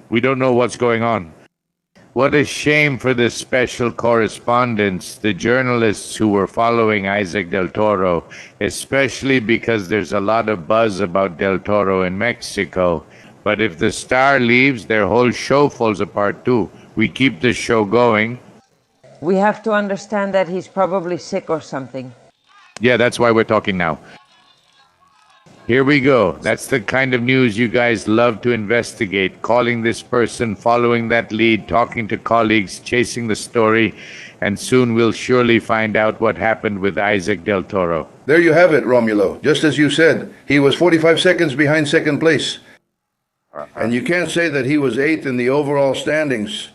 We don't know what's going on. What a shame for the special correspondents, the journalists who were following Isaac Del Toro, especially because there's a lot of buzz about Del Toro in Mexico. But if the star leaves, their whole show falls apart too. We keep the show going. We have to understand that he's probably sick or something. Yeah, that's why we're talking now. Here we go. That's the kind of news you guys love to investigate. Calling this person, following that lead, talking to colleagues, chasing the story, and soon we'll surely find out what happened with Isaac Del Toro. There you have it, Romulo. Just as you said, he was 45 seconds behind second place. And you can't say that he was 8th in the overall standings.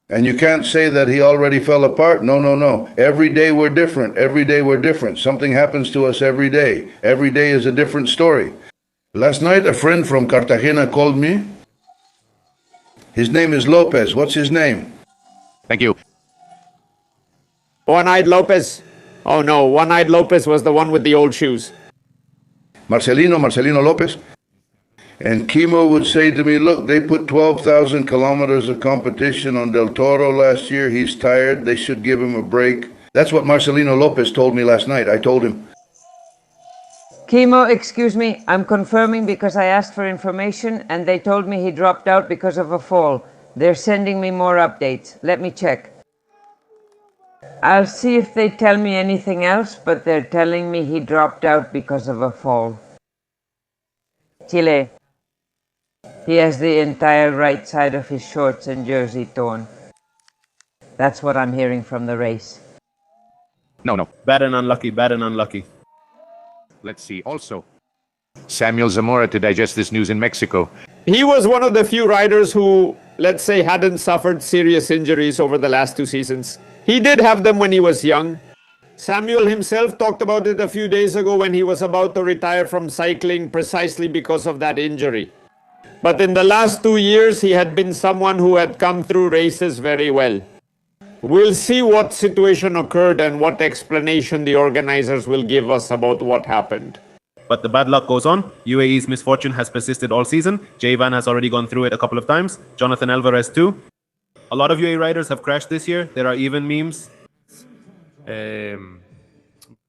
And you can't say that he already fell apart. No, no, no. Every day we're different. Every day we're different. Something happens to us every day. Every day is a different story. Last night, a friend from Cartagena called me. His name is Lopez. What's his name? Thank you. One-Eyed Lopez. Oh no, One-Eyed Lopez was the one with the old shoes. Marcelino Lopez. And Kimo would say to me, look, they put 12,000 kilometers of competition on Del Toro last year. He's tired. They should give him a break. That's what Marcelino Lopez told me last night. I told him. Kimo, excuse me, I'm confirming because I asked for information and they told me he dropped out because of a fall. They're sending me more updates. Let me check. I'll see if they tell me anything else, but they're telling me he dropped out because of a fall. Chile. He has the entire right side of his shorts and jersey torn. That's what I'm hearing from the race. No. Bad and unlucky, bad and unlucky. Let's see. Also, Samuel Zamora to digest this news in Mexico. He was one of the few riders who, let's say, hadn't suffered serious injuries over the last 2 seasons. He did have them when he was young. Samuel himself talked about it a few days ago when he was about to retire from cycling precisely because of that injury. But in the last 2 years, he had been someone who had come through races very well. We'll see what situation occurred and what explanation the organizers will give us about what happened. But the bad luck goes on. UAE's misfortune has persisted all season. Jay Van has already gone through it a couple of times. Jonathan Alvarez too. A lot of UAE riders have crashed this year. There are even memes.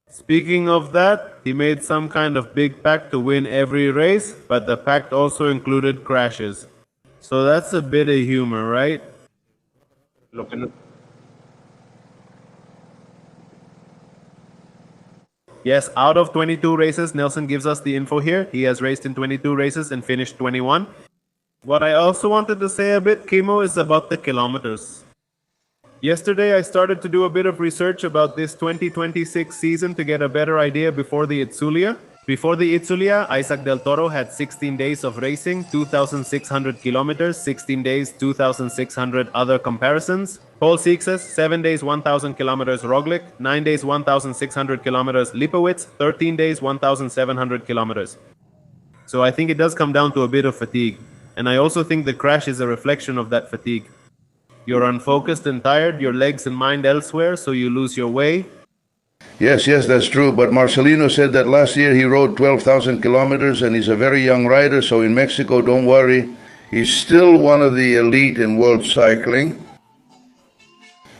Speaking of that, he made some kind of big pact to win every race, but the pact also included crashes. So that's a bit of humor, right? Yes, out of 22 races, Nelson gives us the info here. He has raced in 22 races and finished 21. What I also wanted to say a bit, Kimo, is about the kilometers. Yesterday, I started to do a bit of research about this 2026 season to get a better idea before the Itzulia. Before the Itzulia, Isaac Del Toro had 16 days of racing, 2,600 kilometers, 16 days, 2,600 other comparisons. Paul Seixas, 7 days, 1,000 kilometers Roglic, 9 days, 1,600 kilometers Lipowitz, 13 days, 1,700 kilometers. So I think it does come down to a bit of fatigue. And I also think the crash is a reflection of that fatigue. You're unfocused and tired, your legs and mind elsewhere, so you lose your way. Yes, that's true. But Marcelino said that last year he rode 12,000 kilometers and he's a very young rider. So in Mexico, don't worry. He's still one of the elite in world cycling.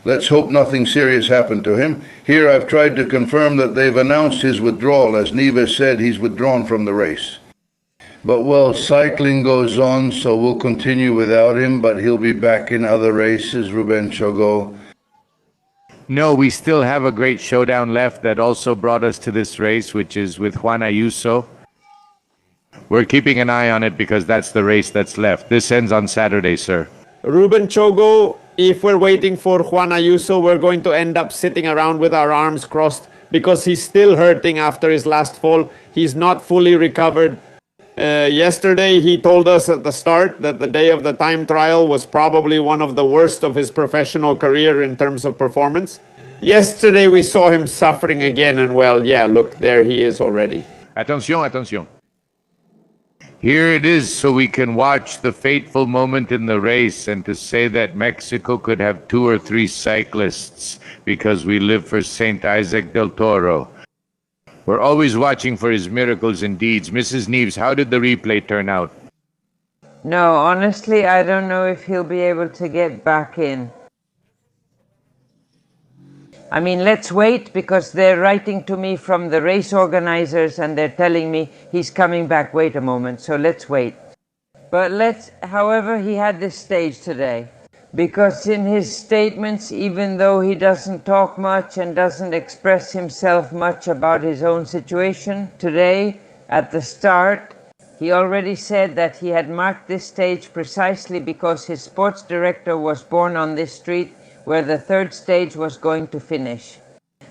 Let's hope nothing serious happened to him. Here I've tried to confirm that they've announced his withdrawal. As Neves said, he's withdrawn from the race. But well, cycling goes on, so we'll continue without him, but he'll be back in other races, Ruben Chogo. No, we still have a great showdown left that also brought us to this race, which is with Juan Ayuso. We're keeping an eye on it because that's the race that's left. This ends on Saturday, sir. Ruben Chogo, if we're waiting for Juan Ayuso, we're going to end up sitting around with our arms crossed because he's still hurting after his last fall. He's not fully recovered. Yesterday, he told us at the start that the day of the time trial was probably one of the worst of his professional career in terms of performance. Yesterday, we saw him suffering again, and well, yeah, look, there he is already. Atención. Here it is, so we can watch the fateful moment in the race and to say that Mexico could have 2 or 3 cyclists because we live for Saint Isaac del Toro. We're always watching for his miracles and deeds. Mrs. Neves, how did the replay turn out? No, honestly, I don't know if he'll be able to get back in. I mean, let's wait because they're writing to me from the race organizers and they're telling me he's coming back. Wait a moment, so let's wait. But however, he had this stage today. Because in his statements, even though he doesn't talk much and doesn't express himself much about his own situation, today, at the start, he already said that he had marked this stage precisely because his sports director was born on this street where the third stage was going to finish,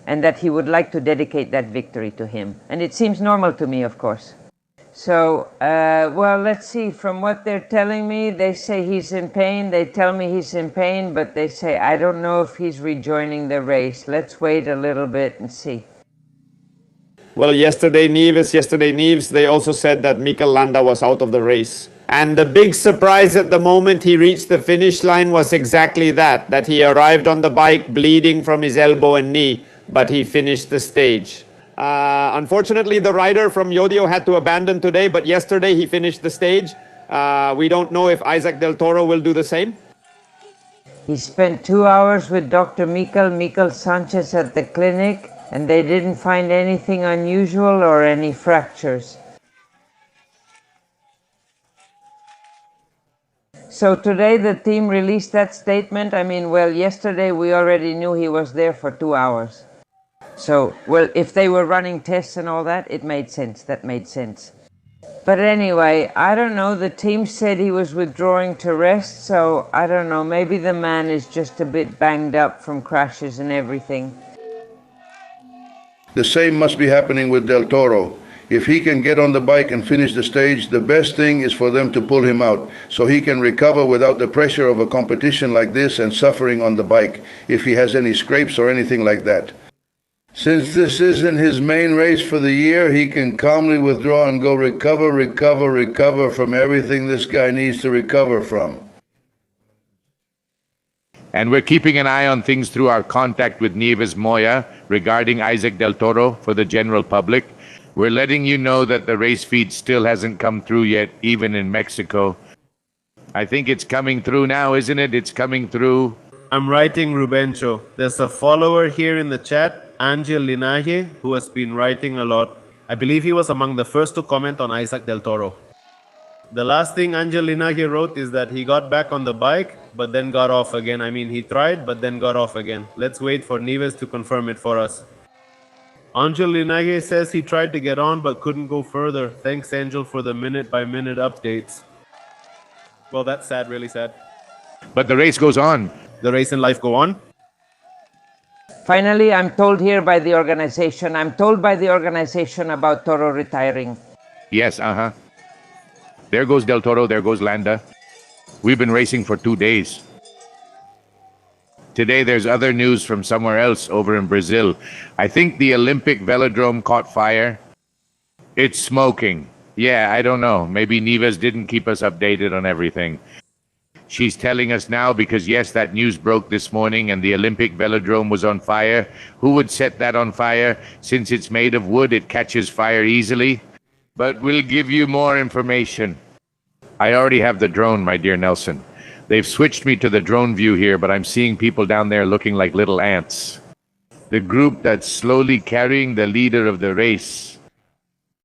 and that he would like to dedicate that victory to him. And it seems normal to me, of course. So, well, let's see. From what they're telling me, they say he's in pain. They tell me he's in pain, but they say, I don't know if he's rejoining the race. Let's wait a little bit and see. Well, yesterday, Neves, they also said that Mikel Landa was out of the race. And the big surprise at the moment he reached the finish line was exactly that he arrived on the bike bleeding from his elbow and knee, but he finished the stage. Unfortunately, the rider from Yodio had to abandon today, but yesterday he finished the stage. We don't know if Isaac Del Toro will do the same. He spent 2 hours with Dr. Mikel Sanchez at the clinic, and they didn't find anything unusual or any fractures. So today the team released that statement. I mean, well, yesterday we already knew he was there for 2 hours. So, well, if they were running tests and all that, it made sense. That made sense. But anyway, I don't know. The team said he was withdrawing to rest, so I don't know. Maybe the man is just a bit banged up from crashes and everything. The same must be happening with Del Toro. If he can get on the bike and finish the stage, the best thing is for them to pull him out so he can recover without the pressure of a competition like this and suffering on the bike if he has any scrapes or anything like that. Since this isn't his main race for the year, he can calmly withdraw and go recover from everything this guy needs to recover from. And we're keeping an eye on things through our contact with Nieves Moya regarding Isaac Del Toro for the general public. We're letting you know that the race feed still hasn't come through yet, even in Mexico. I think it's coming through now, isn't it? It's coming through. I'm writing Rubencho. There's a follower here in the chat, Angel Linaje, who has been writing a lot. I believe he was among the first to comment on Isaac Del Toro. The last thing Angel Linaje wrote is that he got back on the bike, but then got off again. I mean, he tried, but then got off again. Let's wait for Nieves to confirm it for us. Angel Linaje says he tried to get on, but couldn't go further. Thanks, Angel, for the minute-by-minute updates. Well, that's sad, really sad. But the race goes on. The race and life go on. Finally, I'm told here by the organization. I'm told by the organization about Toro retiring. Yes, There goes Del Toro, there goes Landa. We've been racing for 2 days. Today there's other news from somewhere else over in Brazil. I think the Olympic velodrome caught fire. It's smoking. Yeah, I don't know. Maybe Nieves didn't keep us updated on everything. She's telling us now because, yes, that news broke this morning and the Olympic velodrome was on fire. Who would set that on fire? Since it's made of wood, it catches fire easily. But we'll give you more information. I already have the drone, my dear Nelson. They've switched me to the drone view here, but I'm seeing people down there looking like little ants. The group that's slowly carrying the leader of the race